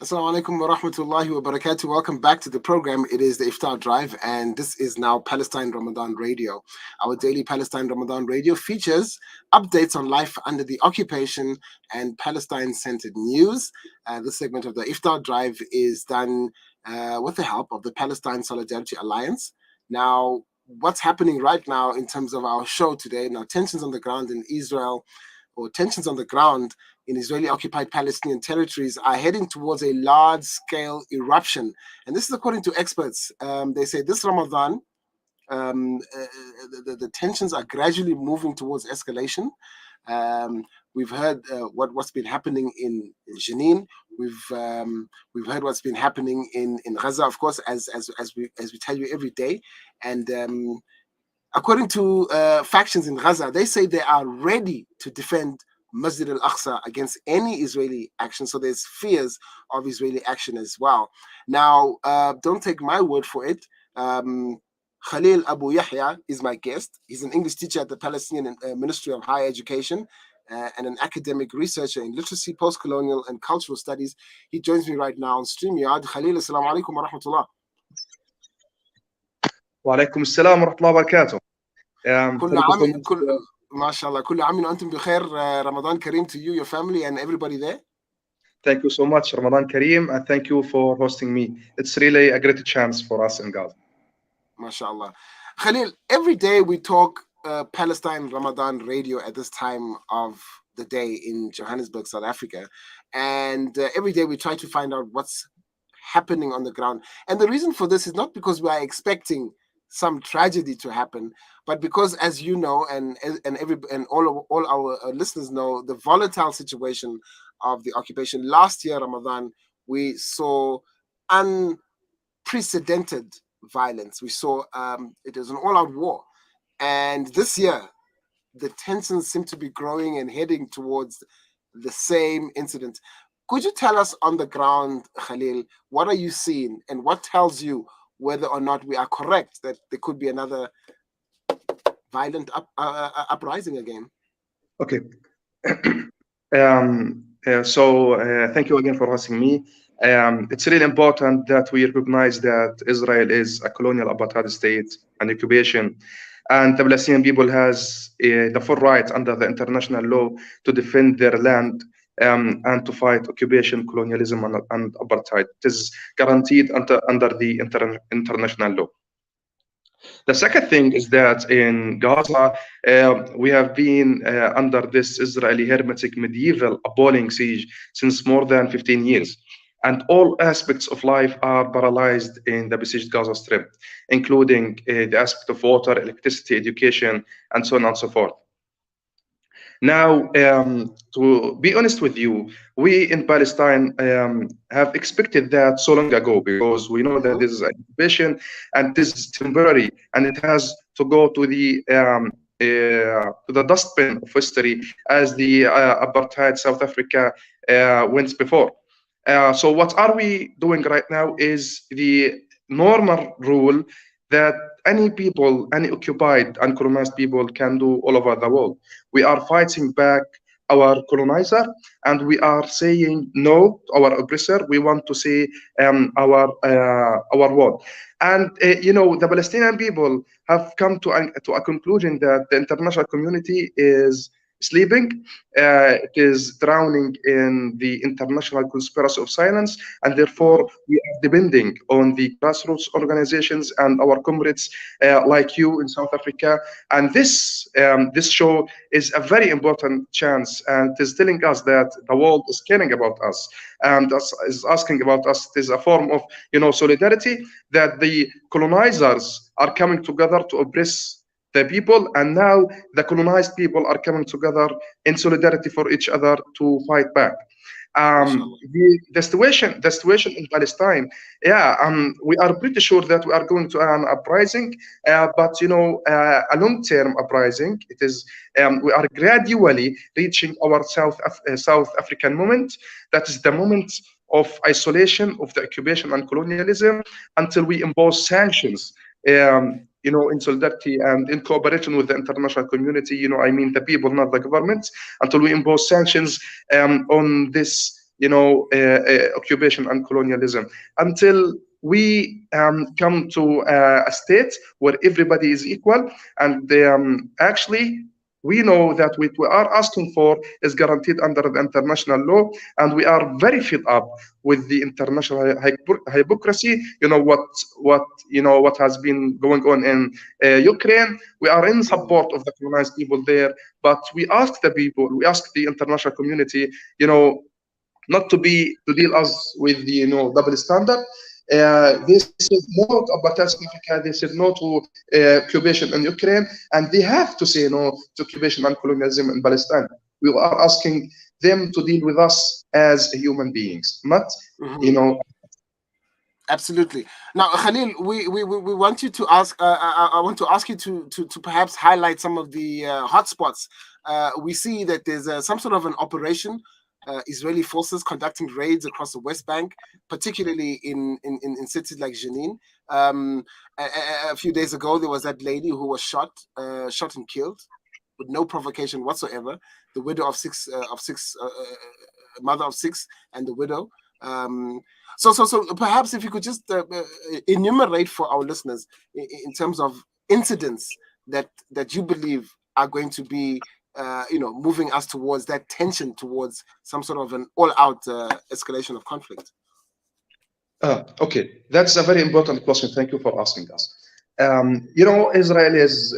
Assalamu alaikum wa rahmatullahi wa barakatuh. Welcome back to the program. It is the Iftar Drive, and this is now Palestine Ramadan Radio. Our daily Palestine Ramadan Radio features updates on life under the occupation and Palestine-centered news. This segment of the Iftar Drive is done with the help of the Palestine Solidarity Alliance. Now, what's happening right now in terms of our show today? Now, tensions on the ground in Israel, or tensions on the ground in Israeli-occupied Palestinian territories are heading towards a large-scale eruption. And this is according to experts. They say this Ramadan, the tensions are gradually moving towards escalation. We've heard what's been happening in Jenin. We've heard what's been happening in Gaza, of course, as we tell you every day. And according to factions in Gaza, they say they are ready to defend Masjid al-Aqsa against any Israeli action. So there's fears of Israeli action as well. Now, don't take my word for it. Khalil Abu-Yahia is my guest. He's an English teacher at the Palestinian Ministry of Higher Education and an academic researcher in literacy, post-colonial and cultural studies. He joins me right now on StreamYard. Khalil, assalamu alaikum wa rahmatullah. وعليكم السلام ورحمة الله وبركاته. MashaAllah, كل عام وأنتم بخير. Ramadan Kareem to you, your family, and everybody there. Thank you so much, Ramadan Kareem, and thank you for hosting me. It's really a great chance for us in Gaza. MashaAllah. Khalil, every day we talk Palestine Ramadan Radio at this time of the day in Johannesburg, South Africa. And every day we try to find out what's happening on the ground. And the reason for this is not because we are expecting some tragedy to happen, but because, as you know, and all our listeners know, the volatile situation of the occupation. Last year, Ramadan, we saw unprecedented violence. We saw it was an all-out war, and this year, the tensions seem to be growing and heading towards the same incident. Could you tell us on the ground, Khalil, what are you seeing, and what tells you whether or not we are correct that there could be another violent uprising again? Okay. Thank you again for hosting me. It's really important that we recognize that Israel is a colonial apartheid state and occupation, and the Palestinian people has the full right under the international law to defend their land and to fight occupation, colonialism, and apartheid. It is guaranteed under the international law. The second thing is that in Gaza, we have been under this Israeli hermetic medieval appalling siege since more than 15 years. And all aspects of life are paralyzed in the besieged Gaza Strip, including the aspect of water, electricity, education, and so on and so forth. Now, to be honest with you, we in Palestine have expected that so long ago, because we know that this is an occupation and this is temporary, and it has to go to the dustbin of history, as the apartheid South Africa went before. So what are we doing right now is the normal rule that any people, any occupied and colonized people can do all over the world. We are fighting back our colonizer, and we are saying no to our oppressor. We want to say our word. And the Palestinian people have come to a conclusion that the international community is sleeping. It is drowning in the international conspiracy of silence, and therefore we are depending on the grassroots organizations and our comrades like you in South Africa. And this show is a very important chance, and it is telling us that the world is caring about us and is asking about us. It is a form of solidarity, that the colonizers are coming together to oppress the people, and now the colonized people are coming together in solidarity for each other to fight back. The situation in Palestine, we are pretty sure that we are going to an uprising, but a long-term uprising. It is we are gradually reaching our South African moment. That is the moment of isolation of the occupation and colonialism, until we impose sanctions. In solidarity and in cooperation with the international community, I mean the people, not the government, until we impose sanctions on this occupation and colonialism, until we come to a state where everybody is equal. And actually, we know that what we are asking for is guaranteed under the international law, and we are very fed up with the international hypocrisy. What has been going on in Ukraine. We are in support of the colonized people there, but we ask the people, we ask the international community, not to deal us with the double standard. They said no to apartheid South Africa. They said no to occupation in Ukraine, and they have to say no to occupation and colonialism in Palestine. We are asking them to deal with us as human beings, not Absolutely. Now, Khalil, we want you to ask. I want to ask you to perhaps highlight some of the hotspots. We see that there's some sort of an operation. Israeli forces conducting raids across the West Bank, particularly in cities like Jenin. A few days ago, there was that lady who was shot and killed with no provocation whatsoever. The widow of six, mother of six, and the widow. So perhaps if you could just enumerate for our listeners in terms of incidents that you believe are going to be moving us towards that tension, towards some sort of an all-out escalation of conflict. Okay, that's a very important question. Thank you for asking us. Israel's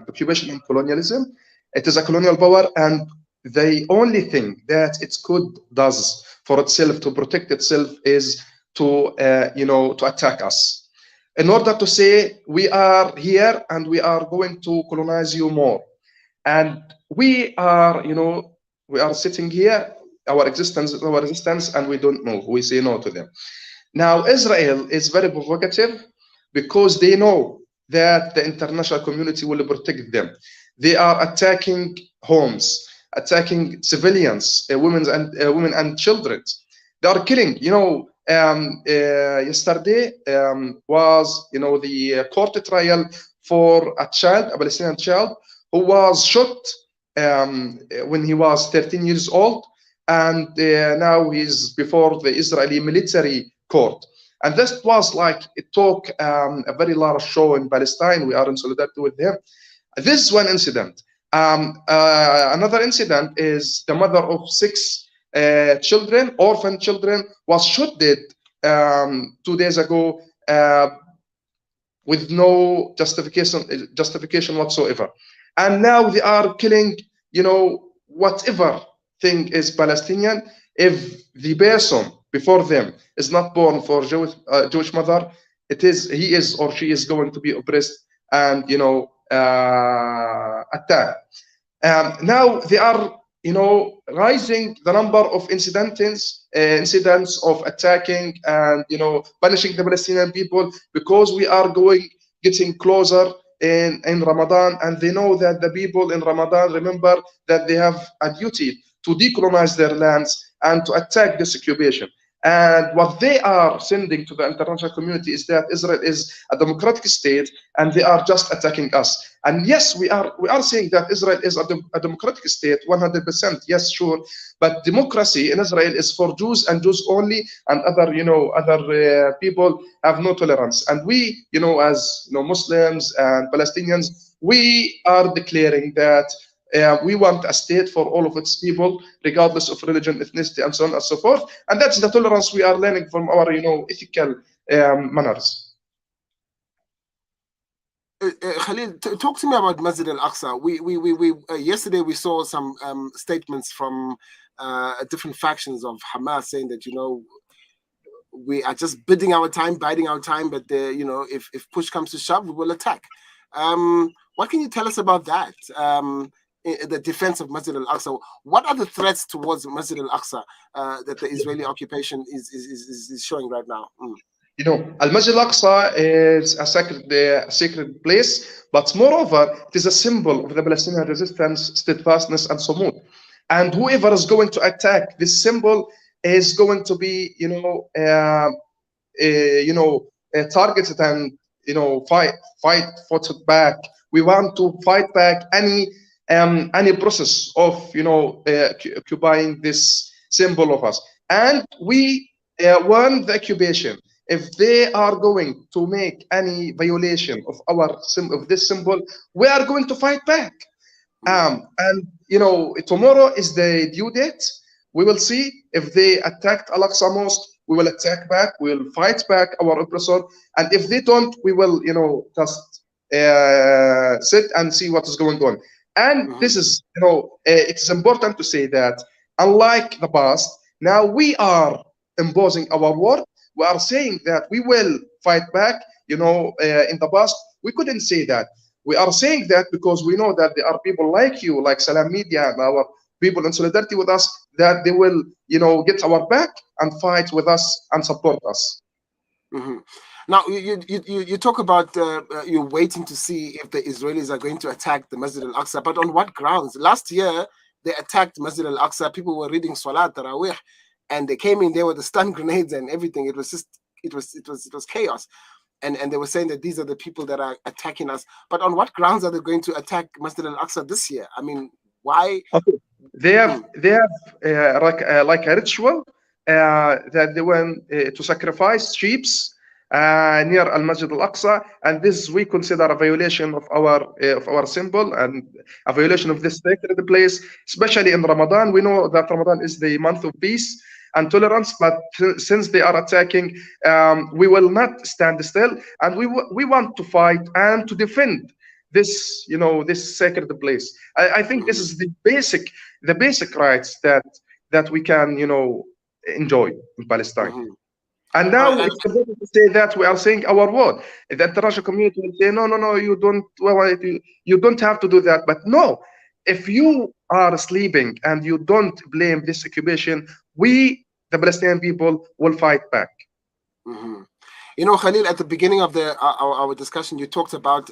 occupation and colonialism, it is a colonial power, and the only thing that it does for itself to protect itself is to attack us, in order to say we are here and we are going to colonize you more. And we are sitting here, our resistance, and we don't move. We say no to them. Now, Israel is very provocative because they know that the international community will protect them. They are attacking homes, attacking civilians, women and children. They are killing. Yesterday was the court trial for a Palestinian child, who was shot when he was 13 years old, and now he's before the Israeli military court. And this was like, it took a very large show in Palestine. We are in solidarity with them. This is one incident. Another incident is the mother of 6 children, orphan children, was shot dead 2 days ago with no justification whatsoever. And now they are killing, whatever thing is Palestinian. If the person before them is not born for Jewish mother, he is or she is going to be oppressed and attacked. Now they are rising the number of incidents of attacking and punishing the Palestinian people, because we are getting closer in Ramadan, and they know that the people in Ramadan, remember that they have a duty to decolonize their lands and to attack this occupation. And what they are sending to the international community is that Israel is a democratic state and they are just attacking us. And yes, we are saying that Israel is a democratic state, 100%. Yes, sure. But democracy in Israel is for Jews and Jews only, and other people have no tolerance. And we, as Muslims and Palestinians, we are declaring that we want a state for all of its people, regardless of religion, ethnicity, and so on and so forth. And that's the tolerance we are learning from our, ethical manners. Khalil, talk to me about Masjid al-Aqsa. We yesterday we saw some statements from different factions of Hamas saying that we are just biding our time, but if push comes to shove, we will attack. What can you tell us about that? The defense of Masjid al-Aqsa. What are the threats towards Masjid al-Aqsa that the Israeli occupation is showing right now? Al-Masjid al-Aqsa is a sacred place, but moreover, it is a symbol of the Palestinian resistance, steadfastness, and sumud. And whoever is going to attack this symbol is going to be, targeted and, fought back. We want to fight back any process of, occupying this symbol of us. and we warn the occupation. If they are going to make any violation of of this symbol, we are going to fight back. And tomorrow is the due date. We will see if they attacked Al-Aqsa Mosque. We will attack back. We will fight back our oppressor. And if they don't, we will, just sit and see what is going on. And Mm-hmm. this is, it's important to say that unlike the past, now we are imposing our word. We are saying that we will fight back. In the past, we couldn't say that. We are saying that because we know that there are people like you, like Salam Media, and our people in solidarity with us, that they will, get our back and fight with us and support us. Mm-hmm. Now, you talk about you're waiting to see if the Israelis are going to attack the Masjid al-Aqsa, but on what grounds? Last year, they attacked Masjid al-Aqsa. People were reading Salat, Tarawih, and they came in there with the stun grenades and everything. It was just, it was chaos. And they were saying that these are the people that are attacking us. But on what grounds are they going to attack Masjid al-Aqsa this year? I mean, why? Okay. They have Mm, they have like a ritual that they went to sacrifice sheep near Al Masjid Al Aqsa, and this we consider a violation of our symbol and a violation mhm, of this sacred place, especially in Ramadan. We know that Ramadan is the month of peace and tolerance, but since they are attacking, we will not stand still, and we want to fight and to defend this sacred place. I think this mhm, is the basic rights that we can enjoy in Palestine. mhm. And All right, now and it's important to say that we are saying our word. The international community will say, no, no, no, you don't. Well, you don't have to do that. But no, if you are sleeping and you don't blame this occupation, we, the Palestinian people, will fight back. mhm. Khalil, at the beginning of our discussion, you talked about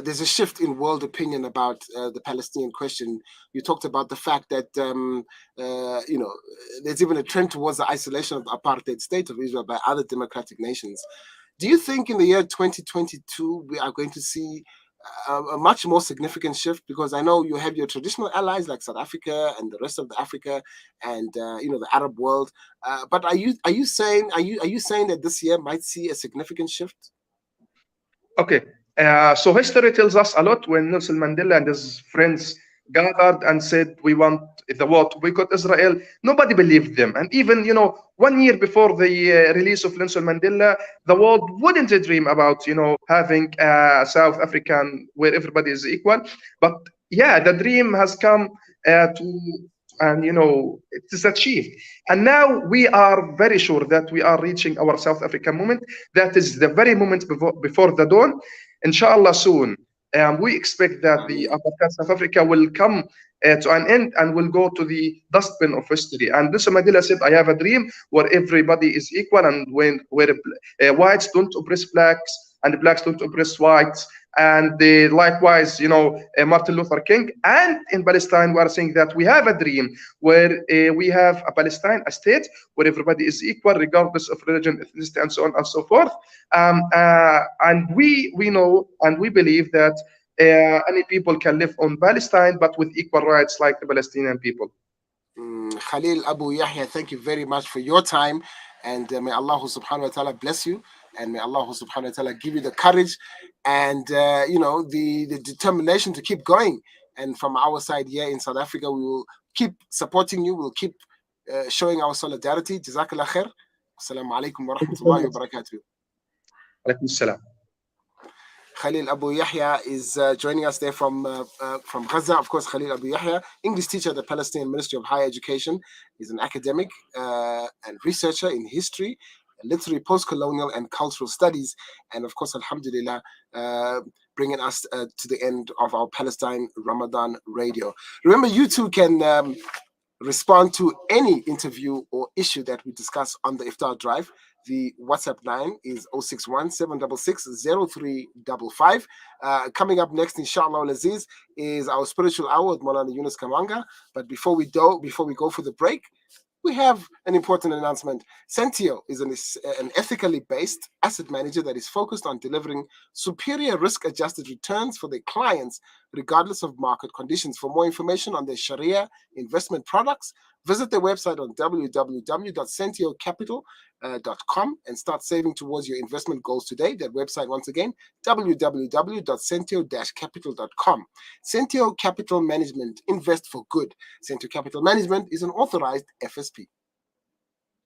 there's a shift in world opinion about the Palestinian question. You talked about the fact that there's even a trend towards the isolation of the apartheid state of Israel by other democratic nations. Do you think in the year 2022 we are going to see a much more significant shift? Because I know you have your traditional allies like South Africa and the rest of the Africa and the Arab world. But are you saying that this year might see a significant shift? Okay. So history tells us a lot. When Nelson Mandela and his friends gathered and said, we want the war to boycott Israel, nobody believed them. And even, 1 year before the release of Nelson Mandela, the world wouldn't dream about, having South African where everybody is equal. But yeah, the dream has come and, it is achieved. And now we are very sure that we are reaching our South African moment. That is the very moment before the dawn. Inshallah, soon. We expect that the Ameen. apartheid South Africa will come to an end and will go to the dustbin of history. And Nelson Mandela said, I have a dream where everybody is equal and where whites don't oppress blacks and blacks don't oppress whites. And likewise, Martin Luther King. And in Palestine, we are saying that we have a dream where we have a Palestine, a state where everybody is equal, regardless of religion, ethnicity, and so on and so forth. And we know and we believe that any people can live on Palestine, but with equal rights like the Palestinian people. Khalil Abu-Yahia, thank you very much for your time. And may Allah subhanahu wa ta'ala bless you. And may Allah subhanahu wa ta'ala give you the courage and, the determination to keep going. And from our side here in South Africa, we will keep supporting you. We'll keep showing our solidarity. Jazakallah khair. Assalamu alaikum wa Thank you so rahmatullahi much. wa barakatuh. Alaikum salam. Khalil Abu-Yahia is joining us there from Gaza. Of course, Khalil Abu-Yahia, English teacher at the Palestinian Ministry of Higher Education. He's an academic and researcher in history, literary, post-colonial, and cultural studies. And of course, alhamdulillah, bringing us to the end of our Palestine Ramadan radio. Remember, you too can respond to any interview or issue that we discuss on the Iftar Drive. The WhatsApp line is 061 766 0355. Coming up next, inshallah al-Aziz, is our spiritual hour with Maulana Yunus Kamanga. But before we go for the break, we have an important announcement. Sentio is an ethically based asset manager that is focused on delivering superior risk-adjusted returns for their clients regardless of market conditions. For more information on their Sharia investment products, visit their website on www.sentiocapital.com and start saving towards your investment goals today. That website, once again, www.sentio-capital.com. Sentio Capital Management, invest for good. Sentio Capital Management is an authorized FSP.